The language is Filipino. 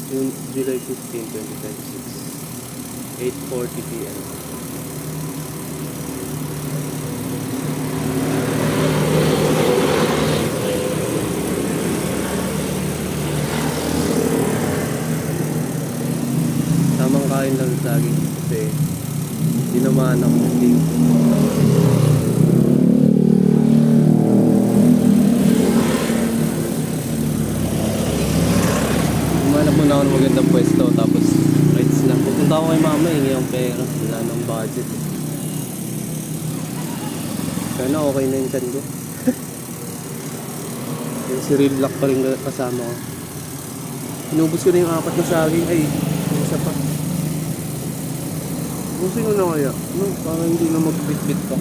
June, July 15, 2026, 8:40 p.m. Tamang kain lang lagi kasi tinamaan ako ng ting. Humanap muna ako ng magandang pwesto tapos rides lang. Pupunta ako kay mama, hingi ang pera. Wala nang budget. Sana okay na yung tiyan ko. Yung si Real Black pa rin kasama ko. Inubos ko na yung 4 na saging. Ay, yung isa pa. Ubusin ko na kaya. No, para hindi na magbitbit pa.